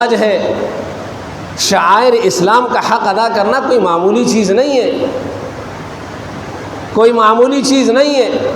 آج ہے شعائر اسلام کا حق ادا کرنا کوئی معمولی چیز نہیں ہے، کوئی معمولی چیز نہیں ہے۔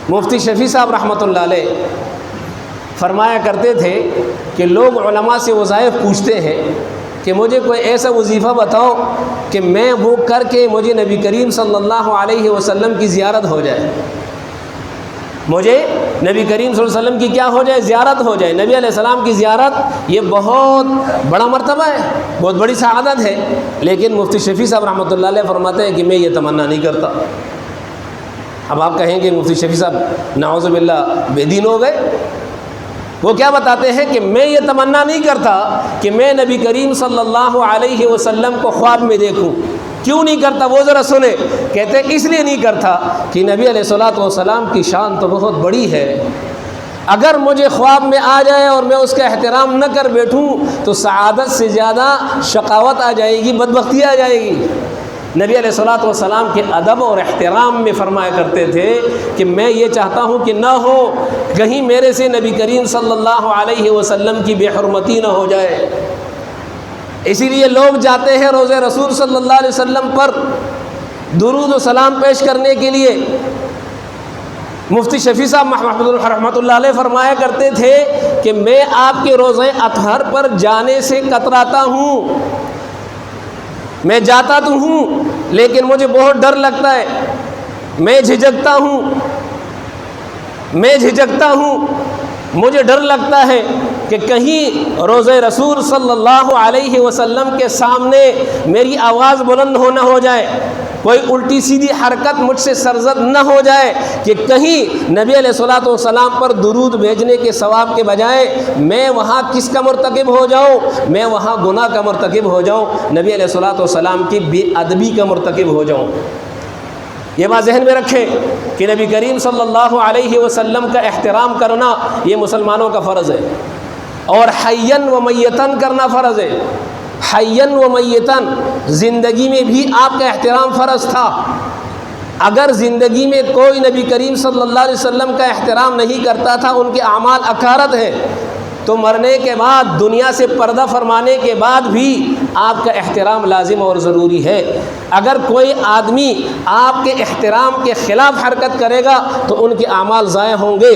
مفتی شفیع صاحب رحمۃ اللہ علیہ فرمایا کرتے تھے کہ لوگ علماء سے وظائف پوچھتے ہیں کہ مجھے کوئی ایسا وظیفہ بتاؤ کہ میں وہ کر کے مجھے نبی کریم صلی اللہ علیہ وسلم کی زیارت ہو جائے، مجھے نبی کریم صلی اللہ علیہ وسلم کی کیا ہو جائے؟ زیارت ہو جائے۔ نبی علیہ السلام کی زیارت یہ بہت بڑا مرتبہ ہے، بہت بڑی سعادت ہے، لیکن مفتی شفیع صاحب رحمۃ اللہ علیہ فرماتے ہیں کہ میں یہ تمنا نہیں کرتا۔ اب آپ کہیں گے مفتی شفیع صاحب نعوذ باللہ بے دین ہو گئے؟ وہ کیا بتاتے ہیں کہ میں یہ تمنا نہیں کرتا کہ میں نبی کریم صلی اللہ علیہ وسلم کو خواب میں دیکھوں۔ کیوں نہیں کرتا وہ ذرا سنیں۔ کہتے ہیں اس لیے نہیں کرتا کہ نبی علیہ الصلوۃ والسلام کی شان تو بہت بڑی ہے، اگر مجھے خواب میں آ جائے اور میں اس کا احترام نہ کر بیٹھوں تو سعادت سے زیادہ شقاوت آ جائے گی، بدبختی آ جائے گی۔ نبی علیہ الصلوۃ والسلام کے ادب اور احترام میں فرمایا کرتے تھے کہ میں یہ چاہتا ہوں کہ نہ ہو کہیں میرے سے نبی کریم صلی اللہ علیہ وسلم کی بے حرمتی نہ ہو جائے۔ اسی لیے لوگ جاتے ہیں روضہ رسول صلی اللہ علیہ وسلم پر درود و سلام پیش کرنے کے لیے۔ مفتی شفیع صاحب رحمۃ اللہ علیہ فرمایا کرتے تھے کہ میں آپ کے روضہ اطہر پر جانے سے کتراتا ہوں، میں جاتا تو ہوں لیکن مجھے بہت ڈر لگتا ہے، میں جھجکتا ہوں، مجھے ڈر لگتا ہے کہ کہیں روضہ رسول صلی اللہ علیہ وسلم کے سامنے میری آواز بلند نہ ہو جائے، کوئی الٹی سیدھی حرکت مجھ سے سرزد نہ ہو جائے کہ کہیں نبی علیہ الصلوۃ والسلام پر درود بھیجنے کے ثواب کے بجائے میں وہاں کس کا مرتکب ہو جاؤں؟ میں وہاں گناہ کا مرتکب ہو جاؤں، نبی علیہ الصلوۃ والسلام کی بے ادبی کا مرتکب ہو جاؤں۔ یہ بات ذہن میں رکھیں کہ نبی کریم صلی اللہ علیہ وسلم کا احترام کرنا یہ مسلمانوں کا فرض ہے، اور حیاً و میتاً کرنا فرض ہے۔ حیاً و میتاً، زندگی میں بھی آپ کا احترام فرض تھا۔ اگر زندگی میں کوئی نبی کریم صلی اللہ علیہ وسلم کا احترام نہیں کرتا تھا، ان کے اعمال اکارت ہیں، تو مرنے کے بعد دنیا سے پردہ فرمانے کے بعد بھی آپ کا احترام لازم اور ضروری ہے۔ اگر کوئی آدمی آپ کے احترام کے خلاف حرکت کرے گا تو ان کے اعمال ضائع ہوں گے۔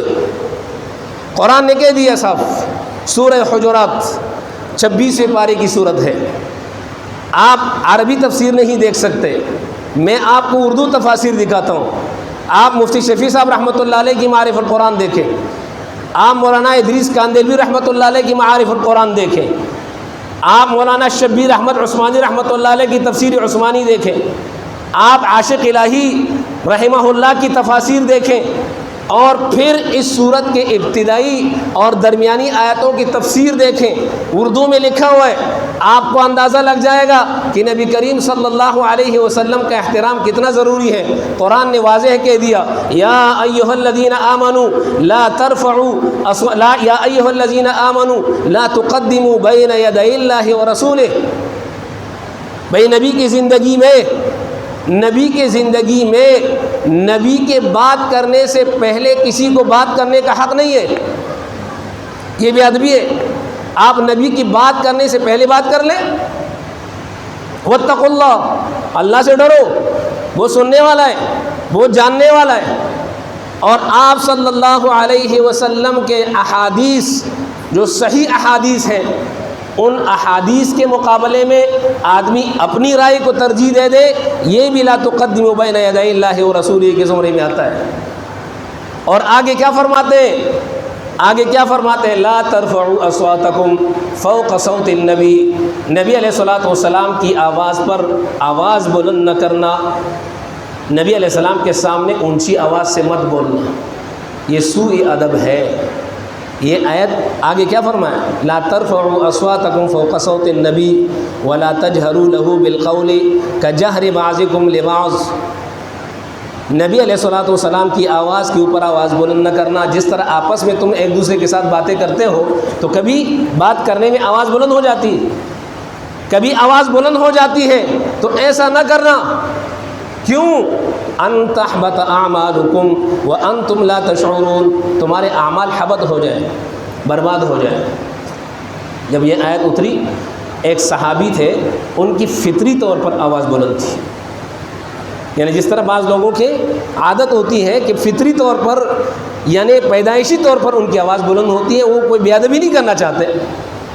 قرآن نے کہہ دیا صاف، سورہ حجرات 26ویں پارے کی صورت ہے۔ آپ عربی تفسیر نہیں دیکھ سکتے، میں آپ کو اردو تفاسیر دکھاتا ہوں۔ آپ مفتی شفیع صاحب رحمۃ اللہ علیہ کی معارف القرآن دیکھیں، آپ مولانا ادریس کاندلوی رحمۃ اللہ علیہ کی معارف القرآن دیکھیں، آپ مولانا شبیر احمد عثمانی رحمۃ اللہ علیہ کی تفسیر عثمانی دیکھیں، آپ عاشق الہی رحمہ اللہ کی تفاسیر دیکھیں، اور پھر اس صورت کے ابتدائی اور درمیانی آیتوں کی تفسیر دیکھیں، اردو میں لکھا ہوا ہے۔ آپ کو اندازہ لگ جائے گا کہ نبی کریم صلی اللہ علیہ وسلم کا احترام کتنا ضروری ہے۔ قرآن نے واضح کہہ دیا، یا ایھا الذین آمنوا لا ترفعوا یا ایھا الذین آمنوا لا تقدموا بین یدی اللہ ورسولہ۔ بھائی نبی کی زندگی میں نبی کے بات کرنے سے پہلے کسی کو بات کرنے کا حق نہیں ہے، یہ بے ادبی ہے۔ آپ نبی کی بات کرنے سے پہلے بات کر لیں۔ واتقوا اللہ، اللہ سے ڈرو، وہ سننے والا ہے، وہ جاننے والا ہے۔ اور آپ صلی اللہ علیہ وسلم کے احادیث جو صحیح احادیث ہیں، ان احادیث کے مقابلے میں آدمی اپنی رائے کو ترجیح دے دے، یہ بھی لا تقدموا بین یدی اللہ ورسولہ کے زمرے میں آتا ہے۔ اور آگے کیا فرماتے ہیں؟ لا ترفعوا اصواتکم فوق صوت النبی، نبی علیہ الصلوۃ والسلام کی آواز پر آواز بلند نہ کرنا، نبی علیہ السلام کے سامنے اونچی آواز سے مت بولنا، یہ سوء ادب ہے۔ یہ آیت آگے کیا فرمایا؟ لا ترفعوا اصواتکم فوق صوت النبی ولا تجہروا له بالقول کجہر بعضکم لبعض۔ نبی علیہ الصلوۃ والسلام کی آواز کے اوپر آواز بلند نہ کرنا۔ جس طرح آپس میں تم ایک دوسرے کے ساتھ باتیں کرتے ہو تو کبھی بات کرنے میں آواز بلند ہو جاتی ہے، کبھی آواز بلند ہو جاتی ہے، تو ایسا نہ کرنا۔ کیوں؟ ان تحبط اعمالکم وانتم لا تشعرون، تمہارے اعمال حبط ہو جائیں، برباد ہو جائیں۔ جب یہ آیت اتری، ایک صحابی تھے، ان کی فطری طور پر آواز بلند تھی، یعنی جس طرح بعض لوگوں کی عادت ہوتی ہے کہ فطری طور پر یعنی پیدائشی طور پر ان کی آواز بلند ہوتی ہے، وہ کوئی بے ادبی نہیں کرنا چاہتے،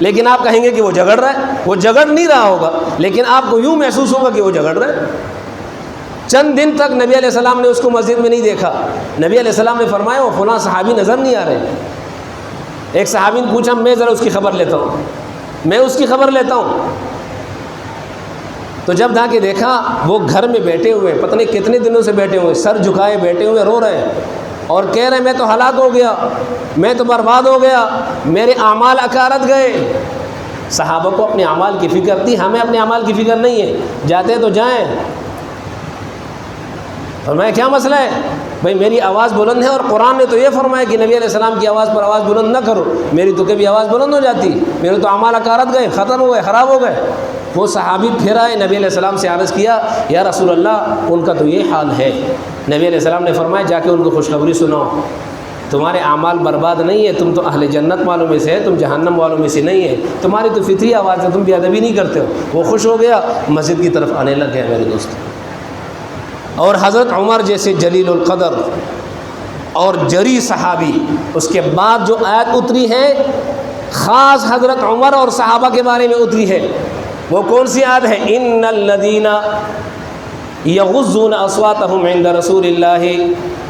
لیکن آپ کہیں گے کہ وہ جھگڑ رہا ہے، وہ جھگڑ نہیں رہا ہوگا، لیکن آپ کو یوں محسوس ہوگا کہ وہ جھگڑ رہا ہے۔ چند دن تک نبی علیہ السلام نے اس کو مسجد میں نہیں دیکھا۔ نبی علیہ السلام نے فرمایا وہ فلاں صحابی نظر نہیں آ رہے۔ ایک صحابی نے پوچھا میں ذرا اس کی خبر لیتا ہوں، میں اس کی خبر لیتا ہوں۔ تو جب جا کے دیکھا وہ گھر میں بیٹھے ہوئے، پتہ نہیں کتنے دنوں سے بیٹھے ہوئے، سر جھکائے بیٹھے ہوئے رو رہے ہیں اور کہہ رہے ہیں میں تو ہلاک ہو گیا، میں تو برباد ہو گیا، میرے اعمال اکارت گئے۔ صحابہ کو اپنے اعمال کی فکر تھی، ہمیں اپنے اعمال کی فکر نہیں ہے، جاتے تو جائیں۔ فرمایا کیا مسئلہ ہے؟ بھائی میری آواز بلند ہے اور قرآن نے تو یہ فرمایا کہ نبی علیہ السلام کی آواز پر آواز بلند نہ کرو، میری تو کبھی آواز بلند ہو جاتی، میرے تو اعمال اکارت گئے، ختم ہو گئے، خراب ہو گئے۔ وہ صحابی پھر آئے، نبی علیہ السلام سے عرض کیا یا رسول اللہ ان کا تو یہ حال ہے۔ نبی علیہ السلام نے فرمایا جا کے ان کو خوشخبری سناؤ، تمہارے اعمال برباد نہیں ہے، تم تو اہل جنت والوں میں سے ہے، تم جہنم والوں میں سے نہیں ہے، تمہاری تو فطری آواز ہے، تم بے ادبی نہیں کرتے ہو۔ وہ خوش ہو گیا، مسجد کی طرف آنے لگ گیا میرے دوست۔ اور حضرت عمر جیسے جلیل القدر اور جری صحابی، اس کے بعد جو آیت اتری ہے خاص حضرت عمر اور صحابہ کے بارے میں اتری ہے، وہ کون سی آیت ہے؟ ان الذین یغضون اصواتهم عند رسول اللہ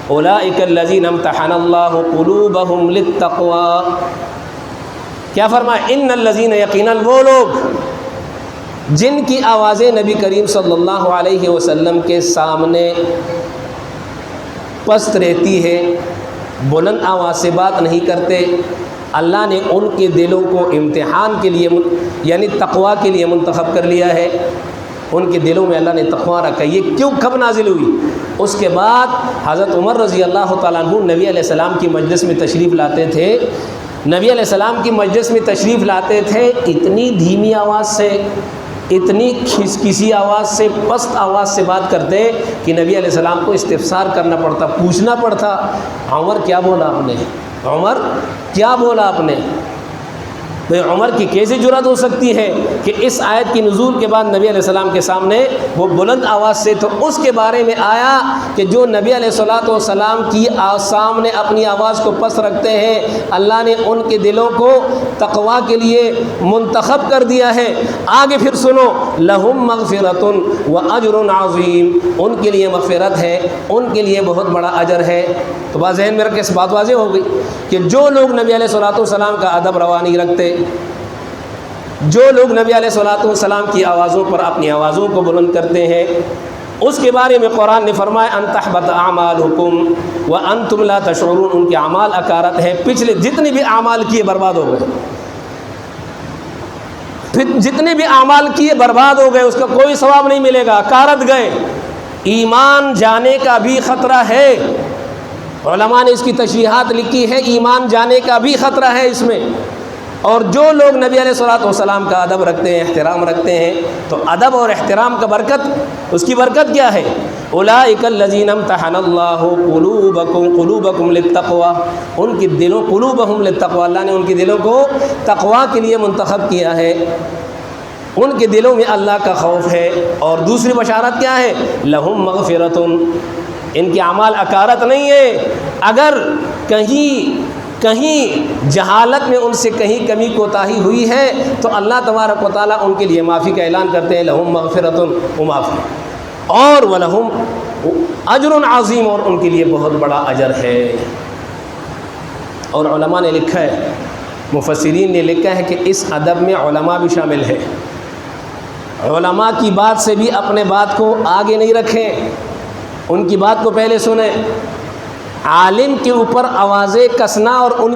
اولئک الذین امتحن اللہ قلوبهم للتقوی۔ کیا فرمایا؟ ان الذین، یقیناً وہ لوگ جن کی آوازیں نبی کریم صلی اللہ علیہ وسلم کے سامنے پست رہتی ہے، بلند آواز سے بات نہیں کرتے، اللہ نے ان کے دلوں کو امتحان کے لیے یعنی تقوی کے لیے منتخب کر لیا ہے۔ ان کے دلوں میں اللہ نے تقوی رکھا۔ یہ کیوں کب نازل ہوئی؟ اس کے بعد حضرت عمر رضی اللہ تعالیٰ عنہ نبی علیہ السلام کی مجلس میں تشریف لاتے تھے، نبی علیہ السلام کی مجلس میں تشریف لاتے تھے، اتنی دھیمی آواز سے، اتنی کھسکسی آواز سے، پست آواز سے بات کرتے کہ نبی علیہ السلام کو استفسار کرنا پڑتا، پوچھنا پڑتا عمر کیا بولا آپ نے، عمر کیا بولا آپ نے۔ تو عمر کی کیسے جرأت ہو سکتی ہے کہ اس آیت کی نزول کے بعد نبی علیہ السلام کے سامنے وہ بلند آواز سے، تو اس کے بارے میں آیا کہ جو نبی علیہ السلام کی سامنے اپنی آواز کو پست رکھتے ہیں، اللہ نے ان کے دلوں کو تقوی کے لیے منتخب کر دیا ہے۔ آگے پھر سنو، لہم مغفرۃ واجر عظیم، ان کے لیے مغفرت ہے، ان کے لیے بہت بڑا اجر ہے۔ تو بات ذہن میں رکھ کے اس بات واضح ہو گئی کہ جو لوگ نبی علیہ السلام کا ادب روا نہیں رکھتے، جو لوگ نبی علیہ السلام کی آوازوں پر اپنی آوازوں کو بلند کرتے ہیں، اس کے بارے میں قرآن نے فرمایا ان تحبط اعمالکم وانتم لا تشعرون، ان کے اعمال اکارت ہے، پچھلے جتنے بھی اعمال کیے برباد ہو گئے، پھر جتنے بھی اعمال کیے برباد ہو گئے، اس کا کوئی ثواب نہیں ملے گا، اکارت گئے۔ ایمان جانے کا بھی خطرہ ہے، علماء نے اس کی تشریحات لکھی ہے، ایمان جانے کا بھی خطرہ ہے اس میں۔ اور جو لوگ نبی علیہ السلام کا ادب رکھتے ہیں، احترام رکھتے ہیں، تو ادب اور احترام کا برکت، اس کی برکت کیا ہے؟ اولئک الذین امتحن اللہ قلوبکم للتقوی، ان کے دلوں، قلوبہم للتقوی، اللہ نے ان کے دلوں کو تقوی کے لیے منتخب کیا ہے، ان کے دلوں میں اللہ کا خوف ہے۔ اور دوسری بشارت کیا ہے؟ لہم مغفرۃ، ان کے اعمال اکارت نہیں ہے، اگر کہیں جہالت میں ان سے کہیں کمی کوتاہی ہوئی ہے تو اللہ تبارک و تعالیٰ ان کے لیے معافی کا اعلان کرتے ہیں، لہم مغفرۃ و معافی، اور ولہم اجر عظیم، اور ان کے لیے بہت بڑا اجر ہے۔ اور علماء نے لکھا ہے، مفسرین نے لکھا ہے کہ اس ادب میں علماء بھی شامل ہے۔ علماء کی بات سے بھی اپنے بات کو آگے نہیں رکھیں، ان کی بات کو پہلے سنیں۔ عالم کے اوپر آوازیں کسنا اور ان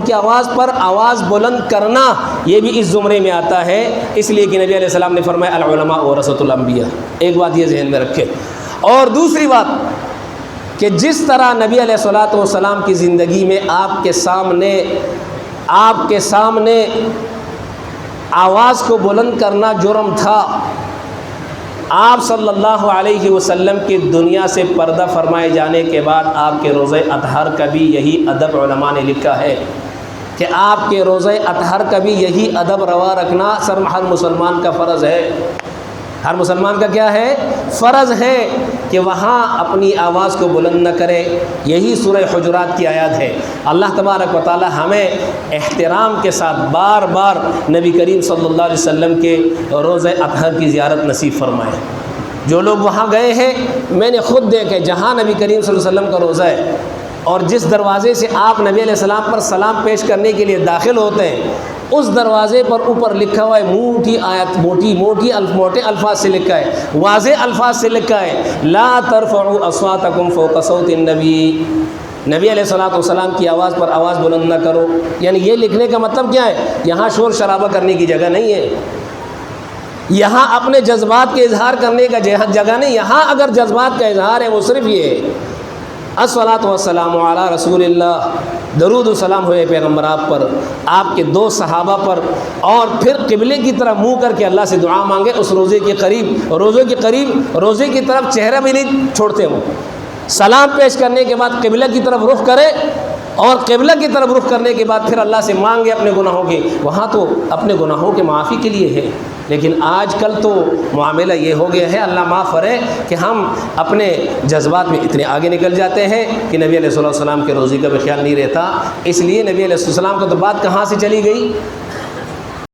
کی آواز پر آواز بلند کرنا، یہ بھی اس زمرے میں آتا ہے، اس لیے کہ نبی علیہ السلام نے فرمایا العلماء ورثۃ الانبیاء۔ ایک بات یہ ذہن میں رکھیں۔ اور دوسری بات کہ جس طرح نبی علیہ السلام کی زندگی میں آپ کے سامنے آواز کو بلند کرنا جرم تھا، آپ صلی اللہ علیہ وسلم کی دنیا سے پردہ فرمائے جانے کے بعد آپ کے روزہ اطہار کا بھی یہی ادب علماء نے لکھا ہے کہ آپ کے روزہ اطہر کا بھی یہی ادب روا رکھنا ہر مسلمان کا فرض ہے۔ ہر مسلمان کا کیا ہے؟ فرض ہے کہ وہاں اپنی آواز کو بلند نہ کرے۔ یہی سورہ حجرات کی آیات ہے۔ اللہ تبارک و تعالی ہمیں احترام کے ساتھ بار بار نبی کریم صلی اللہ علیہ وسلم کے روزہ اطہر کی زیارت نصیب فرمائے۔ جو لوگ وہاں گئے ہیں، میں نے خود دیکھے جہاں نبی کریم صلی اللہ علیہ وسلم کا روزہ ہے اور جس دروازے سے آپ نبی علیہ السلام پر سلام پیش کرنے کے لیے داخل ہوتے ہیں، اس دروازے پر اوپر لکھا ہوا ہے، موٹی آیت، موٹے الفاظ سے لکھا ہے، واضح الفاظ سے لکھا ہے، لا ترفعوا اصواتکم فوق صوت النبی، نبی علیہ السلام کی آواز پر آواز بلند نہ کرو۔ یعنی یہ لکھنے کا مطلب کیا ہے؟ یہاں شور شرابہ کرنے کی جگہ نہیں ہے، یہاں اپنے جذبات کے اظہار کرنے کا جگہ نہیں۔ یہاں اگر جذبات کا اظہار ہے وہ صرف یہ ہے، الصلاۃ والسلام علی رسول اللہ، درود و سلام ہوئے پیغمبر آپ پر، آپ کے دو صحابہ پر، اور پھر قبلے کی طرف منہ کر کے اللہ سے دعا مانگے اس روزے کے قریب، روزے کی طرف چہرہ بھی نہیں چھوڑتے ہوں، سلام پیش کرنے کے بعد قبلہ کی طرف رخ کرے، اور قبلہ کی طرف رخ کرنے کے بعد پھر اللہ سے مانگے اپنے گناہوں کے، وہاں تو اپنے گناہوں کے معافی کے لیے ہے۔ لیکن آج کل تو معاملہ یہ ہو گیا ہے، اللہ معاف کرے، کہ ہم اپنے جذبات میں اتنے آگے نکل جاتے ہیں کہ نبی علیہ السلام کے روزے کا بھی خیال نہیں رہتا۔ اس لیے نبی علیہ السلام کا تو بات کہاں سے چلی گئی؟